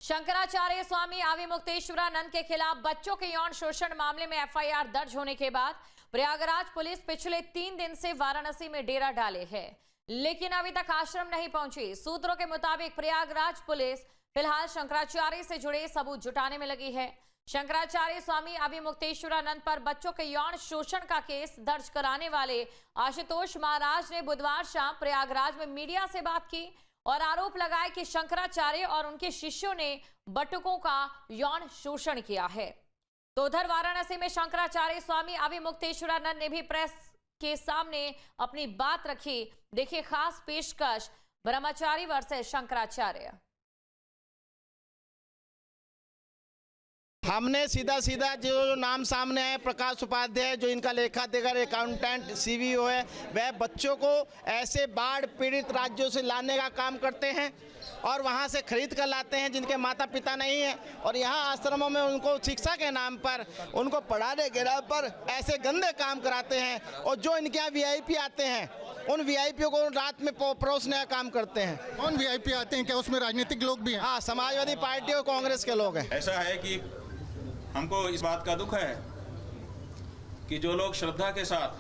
शंकराचार्य स्वामी आविमुक्तेश्वरानंद के खिलाफ बच्चों के यौन शोषण मामले में एफआईआर दर्ज होने के बाद प्रयागराज पुलिस पिछले 3 दिन से वाराणसी में डेरा डाले है, लेकिन अभी तक आश्रम नहीं पहुंची। सूत्रों के मुताबिक प्रयागराज पुलिस फिलहाल शंकराचार्य से जुड़े सबूत जुटाने में लगी है। शंकराचार्य स्वामी आविमुक्तेश्वरानंद पर बच्चों के यौन शोषण का केस दर्ज कराने वाले आशुतोष महाराज ने बुधवार शाम प्रयागराज में मीडिया से बात की और आरोप लगाए कि शंकराचार्य और उनके शिष्यों ने बटुकों का यौन शोषण किया है। तो उधर वाराणसी में शंकराचार्य स्वामी आविमुक्तेश्वरानंद ने भी प्रेस के सामने अपनी बात रखी। देखिए खास पेशकश ब्रह्मचारी वर्सेस शंकराचार्य। हमने सीधा जो नाम सामने आए, प्रकाश उपाध्याय जो इनका लेखा देकर अकाउंटेंट सीवीओ है, वह बच्चों को ऐसे बाढ़ पीड़ित राज्यों से लाने का काम करते हैं और वहां से खरीद कर लाते हैं जिनके माता पिता नहीं हैं, और यहाँ आश्रमों में उनको शिक्षा के नाम पर, उनको पढ़ाने के नाम पर ऐसे गंदे काम कराते हैं। और जो इनके यहाँ वीआईपी आते हैं, उन वीआईपी को रात में परोसने का काम करते हैं। कौन वीआईपी आते हैं? क्या उसमें राजनीतिक लोग भी हैं? हाँ, समाजवादी पार्टी और कांग्रेस के लोग हैं। ऐसा है कि हमको इस बात का दुख है कि जो लोग श्रद्धा के साथ,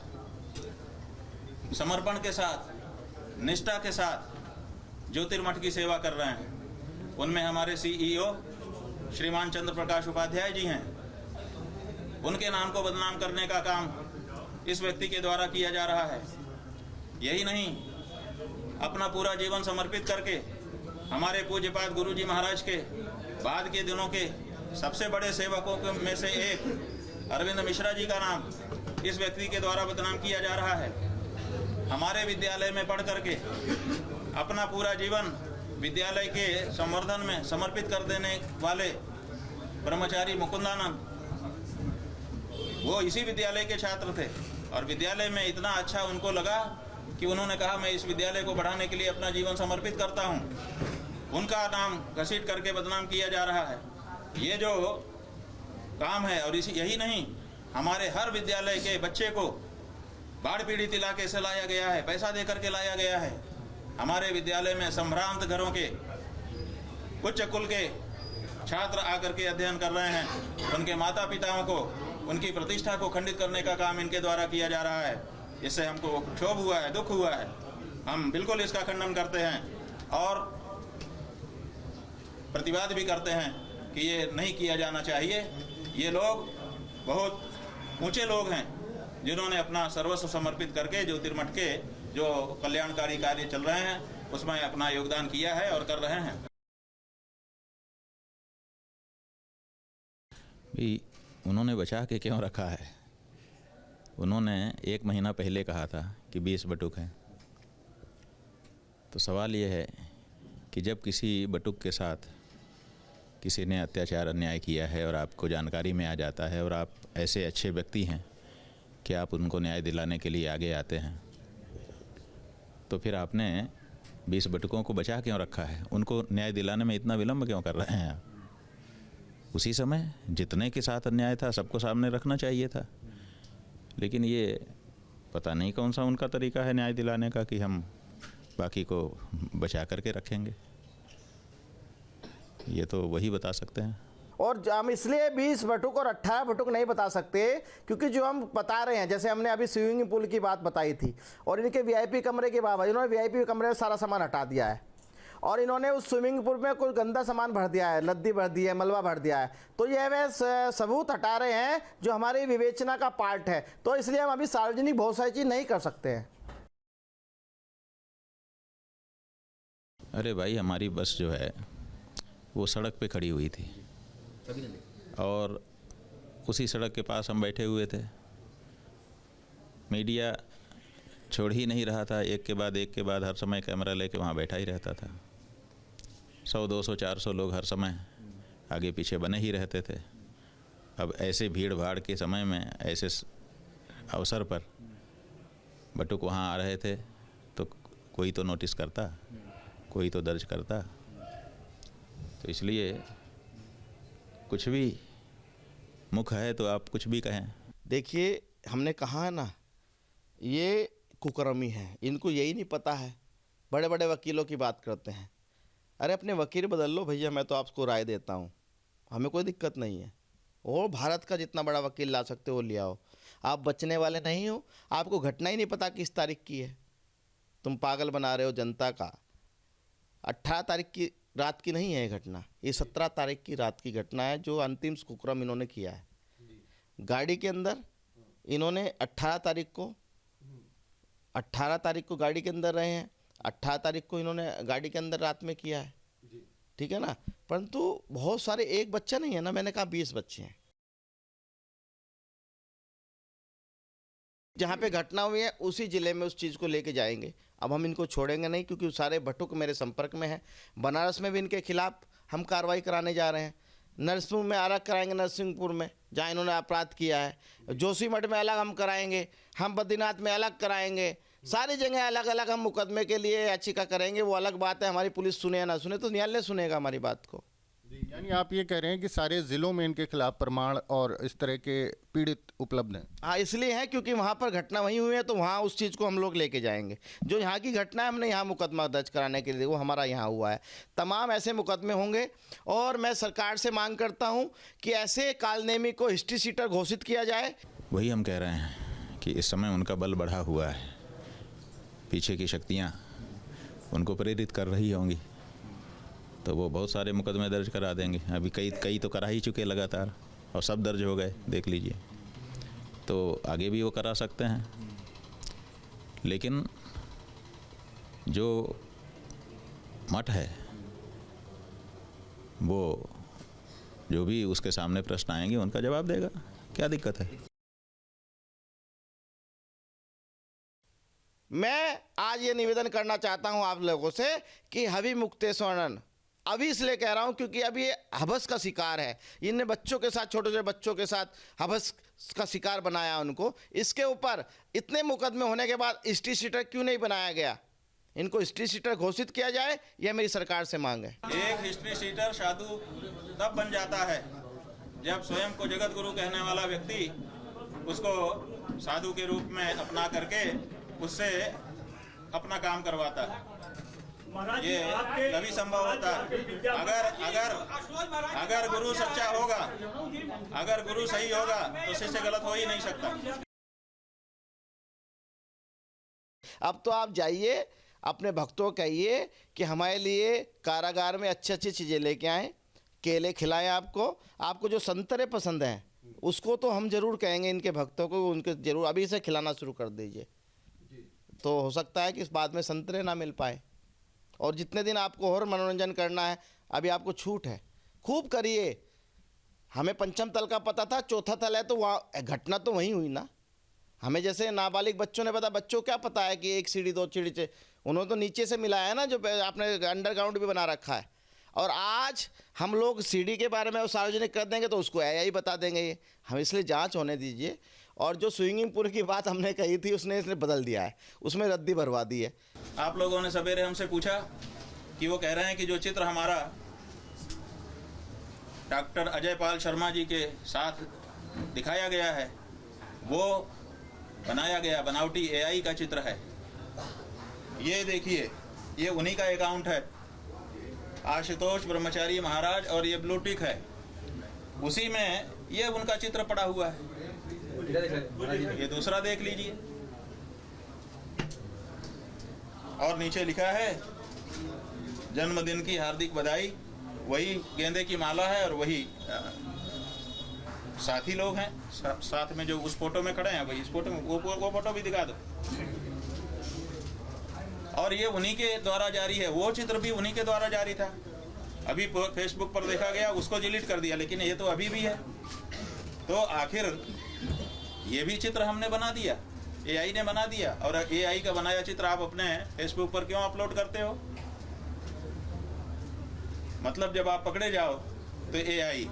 समर्पण के साथ, निष्ठा के साथ ज्योतिर्मठ की सेवा कर रहे हैं, उनमें हमारे सीईओ श्रीमान चंद्र प्रकाश उपाध्याय जी हैं। उनके नाम को बदनाम करने का काम इस व्यक्ति के द्वारा किया जा रहा है। यही नहीं, अपना पूरा जीवन समर्पित करके हमारे पूज्यपाद गुरु जी महाराज के बाद के दिनों के सबसे बड़े सेवकों में से एक अरविंद मिश्रा जी का नाम इस व्यक्ति के द्वारा बदनाम किया जा रहा है। हमारे विद्यालय में पढ़ करके अपना पूरा जीवन विद्यालय के संवर्धन में समर्पित कर देने वाले ब्रह्मचारी मुकुंदानंद, वो इसी विद्यालय के छात्र थे और विद्यालय में इतना अच्छा उनको लगा कि उन्होंने कहा मैं इस विद्यालय को बढ़ाने के लिए अपना जीवन समर्पित करता हूँ। उनका नाम घसीट करके बदनाम किया जा रहा है। ये जो काम है, और यही नहीं, हमारे हर विद्यालय के बच्चे को बाढ़ पीड़ित इलाके से लाया गया है, पैसा देकर के लाया गया है। हमारे विद्यालय में संभ्रांत घरों के उच्च कुल के छात्र आकर के अध्ययन कर रहे हैं। उनके माता पिताओं को, उनकी प्रतिष्ठा को खंडित करने का काम इनके द्वारा किया जा रहा है। इससे हमको क्षोभ हुआ है, दुख हुआ है। हम बिल्कुल इसका खंडन करते हैं और प्रतिवाद भी करते हैं कि ये नहीं किया जाना चाहिए। ये लोग बहुत ऊंचे लोग हैं जिन्होंने अपना सर्वस्व समर्पित करके ज्योतिर्मठ के जो कल्याणकारी कार्य चल रहे हैं उसमें अपना योगदान किया है और कर रहे हैं। भी उन्होंने बचा के क्यों रखा है? उन्होंने 1 महीना पहले कहा था कि 20 बटुक हैं। तो सवाल ये है कि जब किसी बटुक के साथ किसी ने अत्याचार अन्याय किया है और आपको जानकारी में आ जाता है और आप ऐसे अच्छे व्यक्ति हैं कि आप उनको न्याय दिलाने के लिए आगे आते हैं, तो फिर आपने 20 बटुकों को बचा क्यों रखा है? उनको न्याय दिलाने में इतना विलंब क्यों कर रहे हैं आप? उसी समय जितने के साथ अन्याय था सबको सामने रखना चाहिए था। लेकिन ये पता नहीं कौन सा उनका तरीका है न्याय दिलाने का कि हम बाकी को बचा करके रखेंगे। ये तो वही बता सकते हैं। और हम इसलिए 20 बटुक और 18 बटुक नहीं बता सकते क्योंकि जो हम बता रहे हैं, जैसे हमने अभी स्विमिंग पूल की बात बताई थी और इनके वीआईपी कमरे के बाबा, इन्होंने वीआईपी कमरे में सारा सामान हटा दिया है और इन्होंने उस स्विमिंग पूल में कोई गंदा सामान भर दिया है, लद्दी भर दी है, मलबा भर दिया है। तो यह वह सबूत हटा रहे हैं जो हमारी विवेचना का पार्ट है। तो इसलिए हम अभी सार्वजनिक बहुत सारी चीज़ नहीं कर सकते हैं। अरे भाई, हमारी बस जो है वो सड़क पे खड़ी हुई थी और उसी सड़क के पास हम बैठे हुए थे। मीडिया छोड़ ही नहीं रहा था, एक के बाद हर समय कैमरा लेके वहाँ बैठा ही रहता था। 100, 200, 400 लोग हर समय आगे पीछे बने ही रहते थे। अब ऐसे भीड़ भाड़ के समय में, ऐसे अवसर पर बटुक वहाँ आ रहे थे तो कोई तो नोटिस करता, कोई तो दर्ज करता। तो इसलिए कुछ भी मुख है तो आप कुछ भी कहें। देखिए, हमने कहा है ना, ये कुकर्मी है, इनको यही नहीं पता है। बड़े बड़े वकीलों की बात करते हैं। अरे अपने वकील बदल लो भैया, मैं तो आपको राय देता हूँ, हमें कोई दिक्कत नहीं है। और भारत का जितना बड़ा वकील ला सकते हो ले आओ, आप बचने वाले नहीं हो। आपको घटना ही नहीं पता किस तारीख की है, तुम पागल बना रहे हो जनता का। 18 तारीख की रात की नहीं है ये घटना, ये 17 तारीख की रात की घटना है जो अंतिम कुकर्म इन्होंने किया है। गाड़ी के अंदर इन्होंने 18 तारीख को गाड़ी के अंदर रहे हैं, 18 तारीख को इन्होंने गाड़ी के अंदर रात में किया है, ठीक है ना। परंतु बहुत सारे, एक बच्चा नहीं है ना, मैंने कहा 20 बच्चे हैं। जहाँ पे घटना हुई है उसी ज़िले में उस चीज़ को लेके जाएंगे। अब हम इनको छोड़ेंगे नहीं, क्योंकि सारे भटुक मेरे संपर्क में हैं। बनारस में भी इनके खिलाफ हम कार्रवाई कराने जा रहे हैं। नरसिंहपुर में अलग कराएंगे, नरसिंहपुर में जहाँ इन्होंने अपराध किया है। जोशीमठ में अलग हम कराएंगे, हम बद्रीनाथ में अलग कराएंगे, सारी जगह अलग अलग हम मुकदमे के लिए याचिका करेंगे। वो अलग बात है, हमारी पुलिस सुने या ना सुने, तो न्यायालय सुनेगा हमारी बात को। यानी आप ये कह रहे हैं कि सारे ज़िलों में इनके खिलाफ प्रमाण और इस तरह के पीड़ित उपलब्ध हैं? हाँ, इसलिए है क्योंकि वहाँ पर घटना वहीं हुई है, तो वहाँ उस चीज़ को हम लोग लेके जाएंगे। जो यहाँ की घटना है हमने यहाँ मुकदमा दर्ज कराने के लिए, वो हमारा यहाँ हुआ है। तमाम ऐसे मुकदमे होंगे और मैं सरकार से मांग करता हूँ कि ऐसे कालनेमी को हिस्ट्री शीटर घोषित किया जाए। वही हम कह रहे हैं कि इस समय उनका बल बढ़ा हुआ है, पीछे की शक्तियाँ उनको प्रेरित कर रही होंगी, तो वो बहुत सारे मुकदमे दर्ज करा देंगे। अभी कई तो करा ही चुके लगातार, और सब दर्ज हो गए, देख लीजिए। तो आगे भी वो करा सकते हैं, लेकिन जो मठ है वो जो भी उसके सामने प्रश्न आएंगे उनका जवाब देगा, क्या दिक्कत है। मैं आज ये निवेदन करना चाहता हूँ आप लोगों से कि हवि मुक्तेश्वरन, अभी इसलिए कह रहा हूँ क्योंकि अभी ये हवस का शिकार है। इनने बच्चों के साथ, छोटे छोटे बच्चों के साथ हवस का शिकार बनाया उनको। इसके ऊपर इतने मुकदमे होने के बाद हिस्ट्री शीटर क्यों नहीं बनाया गया? इनको हिस्ट्री शीटर घोषित किया जाए, यह मेरी सरकार से मांग है। एक हिस्ट्री शीटर साधु तब बन जाता है जब स्वयं को जगत गुरु कहने वाला व्यक्ति उसको साधु के रूप में अपना करके उससे अपना काम करवाता है। ये तभी संभव होता है अगर गुरु सच्चा होगा, अगर गुरु सही होगा तो शिष्य गलत हो ही नहीं सकता। अब तो आप जाइए, अपने भक्तों को कहिए कि हमारे लिए कारागार में अच्छी अच्छी चीज़ें लेके आएँ, केले खिलाएं। आपको जो संतरे पसंद हैं उसको तो हम ज़रूर कहेंगे इनके भक्तों को, उनके ज़रूर अभी से खिलाना शुरू कर दीजिए। तो हो सकता है कि इस बाद में संतरे ना मिल पाए। और जितने दिन आपको और मनोरंजन करना है, अभी आपको छूट है, खूब करिए। हमें पंचम तल का पता था, चौथा तल है, तो वहाँ घटना तो वहीं हुई ना। हमें जैसे नाबालिग बच्चों ने पता, बच्चों क्या पता है कि 1 सीढ़ी 2 सीढ़ी से, उन्होंने तो नीचे से मिला है ना, जो आपने अंडरग्राउंड भी बना रखा है। और आज हम लोग सीढ़ी के बारे में सार्वजनिक कर देंगे तो उसको AI बता देंगे। ये हम इसलिए जांच होने दीजिए। और जो स्विमिंग पूल की बात हमने कही थी इसने बदल दिया है, उसमें रद्दी भरवा दी है। आप लोगों ने सवेरे हमसे पूछा कि वो कह रहे हैं कि जो चित्र हमारा डॉक्टर अजय पाल शर्मा जी के साथ दिखाया गया है वो बनाया गया बनावटी AI का चित्र है। ये देखिए, ये उन्हीं का अकाउंट है, आशुतोष ब्रह्मचारी महाराज, और ये ब्लू टिक है, उसी में ये उनका चित्र पड़ा हुआ है। ये दूसरा देख लीजिए, और नीचे लिखा है जन्मदिन की हार्दिक बधाई। वही गेंदे की माला है और वही साथी लोग हैं साथ में जो उस फोटो में खड़े हैं, वही इस फोटो में, वो फोटो भी दिखा दो। और ये उन्हीं के द्वारा जारी है, वो चित्र भी उन्हीं के द्वारा जारी था। अभी फेसबुक पर देखा गया, उसको डिलीट कर दिया, लेकिन ये तो अभी भी है। तो आखिर ये भी चित्र हमने बना दिया, AI ने बना दिया। और AI का बनाया चित्र आप अपने फेसबुक पर क्यों अपलोड करते हो? मतलब जब आप पकड़े जाओ तो AI।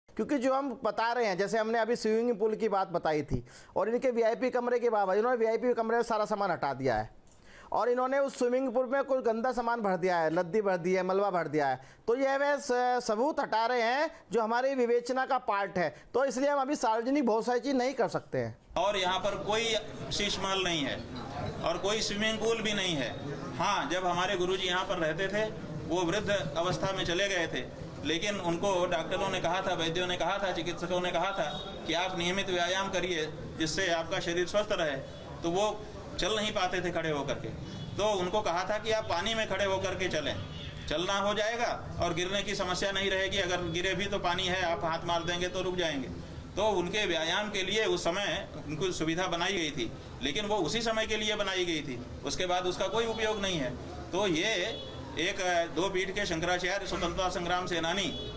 क्योंकि जो हम बता रहे हैं, जैसे हमने अभी स्विमिंग पूल की बात बताई थी, और इनके VIP कमरे के बाबा, इन्होंने VIP कमरे में सारा सामान हटा दिया है, और इन्होंने उस स्विमिंग पूल में कोई गंदा सामान भर दिया है, लद्दी भर दी है, मलबा भर दिया है। तो ये वे सबूत हटा रहे हैं जो हमारी विवेचना का पार्ट है। तो इसलिए हम अभी सार्वजनिक बहुत सारी चीज़ नहीं कर सकते हैं। और यहाँ पर कोई शीश माल नहीं है, और कोई स्विमिंग पूल भी नहीं है। हाँ, जब हमारे गुरुजी यहाँ पर रहते थे वो वृद्ध अवस्था में चले गए थे, लेकिन उनको डॉक्टरों ने कहा था, वैद्यों ने कहा था, चिकित्सकों ने कहा था कि आप नियमित व्यायाम करिए जिससे आपका शरीर स्वस्थ रहे। तो वो चल नहीं पाते थे खड़े होकर के, तो उनको कहा था कि आप पानी में खड़े होकर के चलें, चलना हो जाएगा और गिरने की समस्या नहीं रहेगी। अगर गिरे भी तो पानी है, आप हाथ मार देंगे तो रुक जाएंगे। तो उनके व्यायाम के लिए उस समय उनको सुविधा बनाई गई थी, लेकिन वो उसी समय के लिए बनाई गई थी, उसके बाद उसका कोई उपयोग नहीं है। तो ये एक 2 पीढ़ी के शंकराचार्य स्वतंत्रता संग्राम सेनानी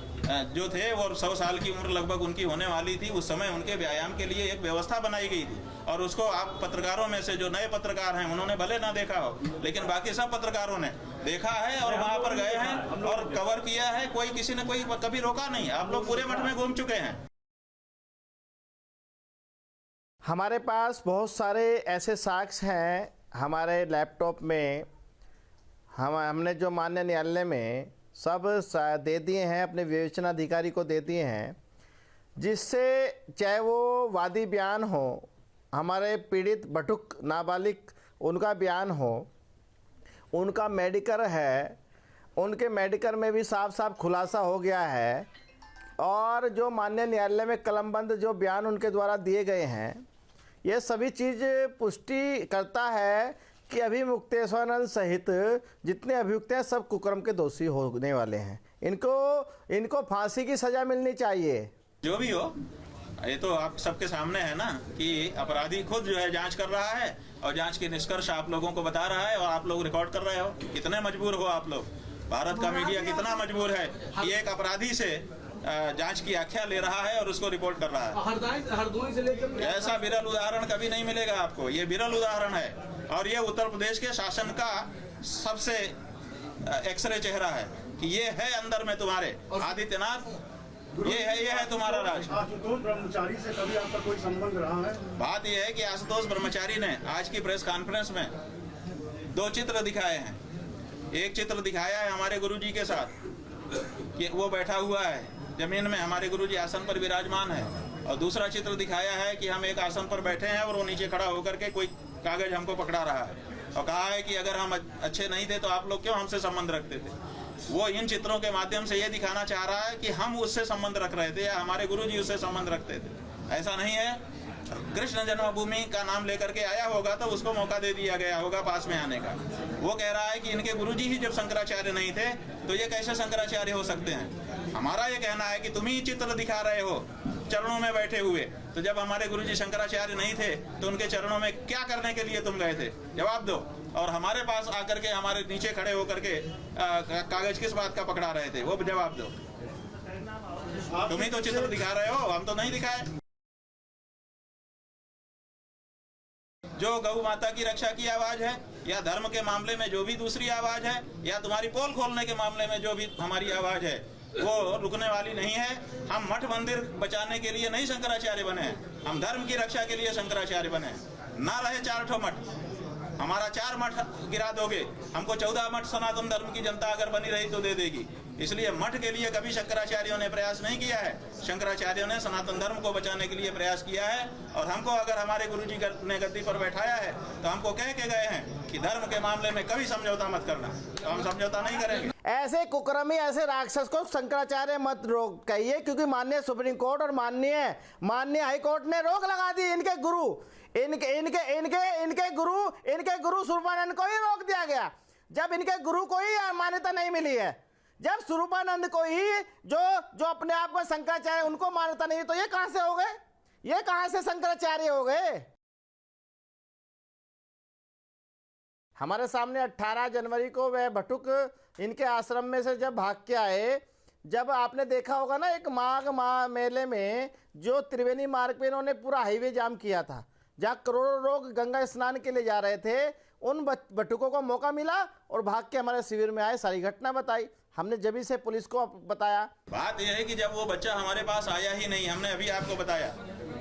जो थे वो 100 साल की उम्र लगभग उनकी होने वाली थी, उस समय उनके व्यायाम के लिए एक व्यवस्था बनाई गई थी। और उसको आप पत्रकारों में से जो नए पत्रकार हैं उन्होंने भले ना देखा हो, लेकिन बाकी सब पत्रकारों ने देखा है और वहां पर गए हैं और कवर किया है। कोई किसी ने कोई कभी रोका नहीं। आप लोग पूरे मठ में घूम चुके हैं। हमारे पास बहुत सारे ऐसे साक्ष्य हैं हमारे लैपटॉप में, हमने जो माननीय न्यायालय में सब दे दिए हैं, अपने विवेचनाधिकारी को दे दिए हैं, जिससे चाहे वो वादी बयान हो, हमारे पीड़ित बटुक नाबालिग उनका बयान हो, उनका मेडिकल है, उनके मेडिकल में भी साफ साफ खुलासा हो गया है। और जो माननीय न्यायालय में कलमबंद जो बयान उनके द्वारा दिए गए हैं, ये सभी चीज़ पुष्टि करता है कि अभिमुक्तेश्वरानंद सहित जितने अभियुक्त हैं सब कुकर्म के दोषी होने वाले हैं। इनको फांसी की सज़ा मिलनी चाहिए। जो भी हो, ये तो आप सबके सामने है ना कि अपराधी खुद जो है जांच कर रहा है और जांच के निष्कर्ष आप लोगों को बता रहा है और आप लोग रिकॉर्ड कर रहे हो। कितने मजबूर हो आप लोग, भारत का मीडिया कितना मजबूर है कि एक अपराधी से जांच की आख्या ले रहा है और उसको रिपोर्ट कर रहा है। हरदोई से लेकर ऐसा विरल उदाहरण कभी नहीं मिलेगा आपको। ये विरल उदाहरण है और ये उत्तर प्रदेश के शासन का सबसे एक्सरे चेहरा है कि ये है अंदर में तुम्हारे आदित्यनाथ, ये है तुम्हारा राज। आशुतोष ब्रह्मचारी से कभी आपका कोई संबंध रहा है? बात यह है कि आशुतोष ब्रह्मचारी ने आज की प्रेस कॉन्फ्रेंस में 2 चित्र दिखाए हैं। एक चित्र दिखाया है हमारे गुरुजी के साथ कि वो बैठा हुआ है जमीन में, हमारे गुरुजी आसन पर विराजमान है, और दूसरा चित्र दिखाया है कि हम एक आसन पर बैठे हैं और वो नीचे खड़ा होकर के कोई कागज हमको पकड़ा रहा है और कहा है कि अगर हम अच्छे नहीं थे तो आप लोग क्यों हमसे संबंध रखते थे। वो इन चित्रों के माध्यम से ये दिखाना चाह रहा है कि हम उससे संबंध रख रहे थे या हमारे गुरुजी उससे संबंध रखते थे। ऐसा नहीं है। कृष्ण जन्मभूमि का नाम लेकर के आया होगा तो उसको मौका दे दिया गया होगा पास में आने का। वो कह रहा है कि इनके गुरुजी ही जब शंकराचार्य नहीं थे तो ये कैसे शंकराचार्य हो सकते हैं। हमारा ये कहना है कि तुम ही चित्र दिखा रहे हो चरणों में बैठे हुए, तो जब हमारे गुरुजी शंकराचार्य नहीं थे तो उनके चरणों में क्या करने के लिए तुम गए थे, जवाब दो। और हमारे पास आकर के हमारे नीचे खड़े होकर के कागज किस बात का पकड़ा रहे थे, वो जवाब दो। तुम ही तो चित्र दिखा रहे हो, हम तो नहीं दिखाए। जो गौ माता की रक्षा की आवाज है या धर्म के मामले में जो भी दूसरी आवाज है या तुम्हारी पोल खोलने के मामले में जो भी हमारी आवाज है, वो रुकने वाली नहीं है। हम मठ मंदिर बचाने के लिए नहीं शंकराचार्य बने हैं, हम धर्म की रक्षा के लिए शंकराचार्य बने। ना रहे 4 ठो मठ, हमारा 4 मठ गिरा दोगे, हमको 14 मठ सनातन धर्म की जनता अगर बनी रही तो दे देगी। इसलिए मठ के लिए कभी शंकराचार्यों ने प्रयास नहीं किया है। शंकराचार्यों ने सनातन धर्म को बचाने के लिए प्रयास किया है और हमको अगर हमारे गुरुजी ने गद्दी पर बैठाया है तो हमको कह के गए हैं कि धर्म के मामले में कभी समझौता मत करना, तो हम समझौता नहीं करेंगे। ऐसे कुकर्मी, ऐसे राक्षस को शंकराचार्य मत रोक कहिए, क्योंकि माननीय सुप्रीम कोर्ट और माननीय हाई कोर्ट ने रोक लगा दी। इनके गुरु स्वरूपानंद को ही रोक दिया गया, जब इनके गुरु को ही मान्यता नहीं मिली है। जब स्वरूपानंद को ही जो अपने आप में शंकराचार्य उनको मान्यता नहीं, तो ये कहां से हो गए, ये कहां से शंकराचार्य हो गए। हमारे सामने 18 जनवरी को वह बटुक इनके आश्रम में से जब भाग के आए, जब आपने देखा होगा ना एक माघ मेले में जो त्रिवेणी मार्ग पे इन्होंने पूरा हाईवे जाम किया था, जहाँ करोड़ों लोग गंगा स्नान के लिए जा रहे थे, उन बटुकों को मौका मिला और भाग के हमारे शिविर में आए, सारी घटना बताई। हमने जब से पुलिस को बताया। बात यह है कि जब वो बच्चा हमारे पास आया ही नहीं, हमने अभी आपको बताया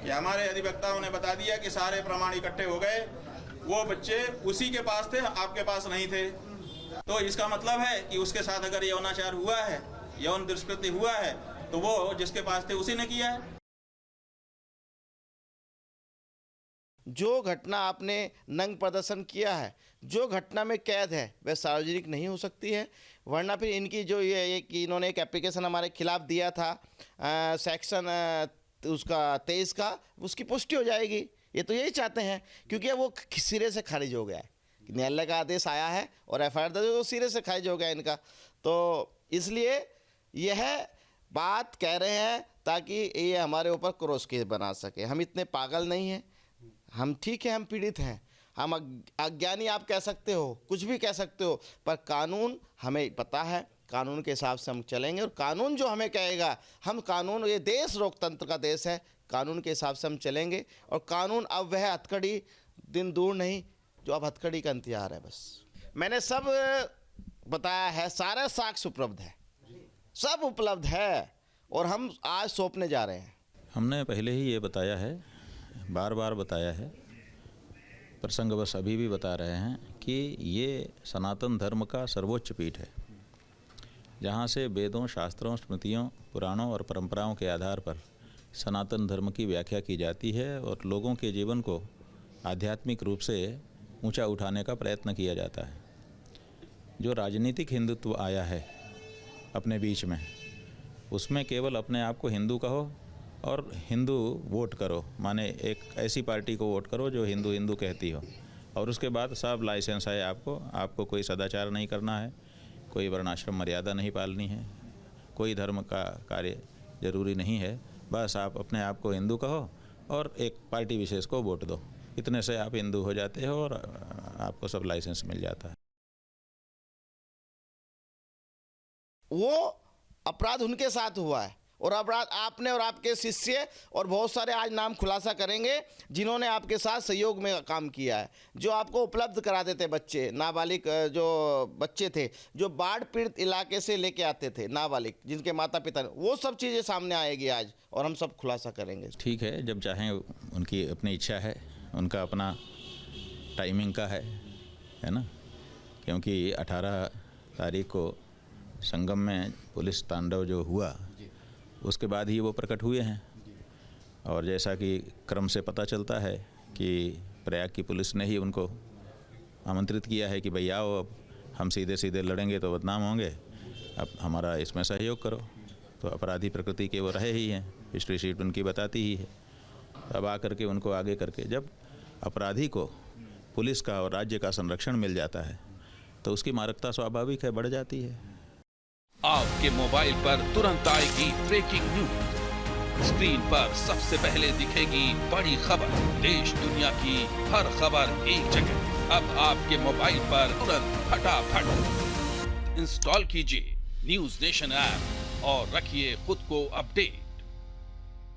कि हमारे अधिवक्ताओं ने बता दिया कि सारे प्रमाण इकट्ठे हो गए, वो बच्चे उसी के पास थे, आपके पास नहीं थे। तो इसका मतलब है कि उसके साथ अगर यौनाचार हुआ है, यौन दुष्कृत्य हुआ है, तो वो जिसके पास थे उसी ने किया है। जो घटना आपने नंग प्रदर्शन किया है, जो घटना में कैद है, वह सार्वजनिक नहीं हो सकती है। वरना फिर इनकी जो ये कि इन्होंने एक एप्लीकेशन हमारे खिलाफ दिया था सेक्शन उसका 23 का, उसकी पुष्टि हो जाएगी। ये तो यही चाहते हैं, क्योंकि वो सिरे से खारिज हो गया है। न्यायालय का आदेश आया है और FIR दर्ज तो सिरे से खारिज हो गया इनका। तो इसलिए यह बात कह रहे हैं ताकि ये हमारे ऊपर क्रॉस केस बना सके। हम इतने पागल नहीं हैं, हम ठीक है, हम पीड़ित हैं, हम अज्ञानी आप कह सकते हो, कुछ भी कह सकते हो, पर कानून हमें पता है, कानून के हिसाब से हम चलेंगे। और कानून जो हमें कहेगा, हम कानून, ये देश लोकतंत्र का देश है, कानून के हिसाब से हम चलेंगे। और कानून अब वह हथकड़ी दिन दूर नहीं जो अब हथकड़ी का इंतजार है। बस मैंने सब बताया है, सारा साक्ष्य उपलब्ध है, सब उपलब्ध है, और हम आज सौंपने जा रहे हैं। हमने पहले ही ये बताया है, बार बार बताया है, प्रसंगवश अभी भी बता रहे हैं कि ये सनातन धर्म का सर्वोच्च पीठ है, जहाँ से वेदों, शास्त्रों, स्मृतियों, पुराणों और परंपराओं के आधार पर सनातन धर्म की व्याख्या की जाती है और लोगों के जीवन को आध्यात्मिक रूप से ऊंचा उठाने का प्रयत्न किया जाता है। जो राजनीतिक हिंदुत्व आया है अपने बीच में, उसमें केवल अपने आप को हिंदू कहो और हिंदू वोट करो, माने एक ऐसी पार्टी को वोट करो जो हिंदू हिंदू कहती हो, और उसके बाद सब लाइसेंस है आपको कोई सदाचार नहीं करना है, कोई वर्णाश्रम मर्यादा नहीं पालनी है, कोई धर्म का कार्य जरूरी नहीं है, बस आप अपने आप को हिंदू कहो और एक पार्टी विशेष को वोट दो, इतने से आप हिंदू हो जाते हो और आपको सब लाइसेंस मिल जाता है। वो अपराध उनके साथ हुआ है, और अपराध आपने और आपके शिष्य और बहुत सारे आज नाम खुलासा करेंगे जिन्होंने आपके साथ सहयोग में काम किया है, जो आपको उपलब्ध कराते थे बच्चे, नाबालिग जो बच्चे थे, जो बाढ़ पीड़ित इलाके से लेके आते थे, नाबालिग जिनके माता पिता, वो सब चीज़ें सामने आएगी आज, और हम सब खुलासा करेंगे। ठीक है, जब चाहें, उनकी अपनी इच्छा है, उनका अपना टाइमिंग का है ना, क्योंकि 18 तारीख को संगम में पुलिस तांडव जो हुआ उसके बाद ही वो प्रकट हुए हैं। और जैसा कि क्रम से पता चलता है कि प्रयाग की पुलिस ने ही उनको आमंत्रित किया है कि भैया आओ, अब हम सीधे सीधे लड़ेंगे तो बदनाम होंगे, अब हमारा इसमें सहयोग करो। तो अपराधी प्रकृति के वो रहे ही हैं, हिस्ट्री शीट उनकी बताती ही है। अब आकर के उनको आगे करके जब अपराधी को पुलिस का और राज्य का संरक्षण मिल जाता है तो उसकी मारकता स्वाभाविक है, बढ़ जाती है। आपके मोबाइल पर तुरंत आएगी ब्रेकिंग न्यूज, स्क्रीन पर सबसे पहले दिखेगी बड़ी खबर, देश दुनिया की हर खबर एक जगह। अब आपके मोबाइल पर तुरंत फटाफट इंस्टॉल कीजिए न्यूज़ नेशन ऐप और रखिए खुद को अपडेट।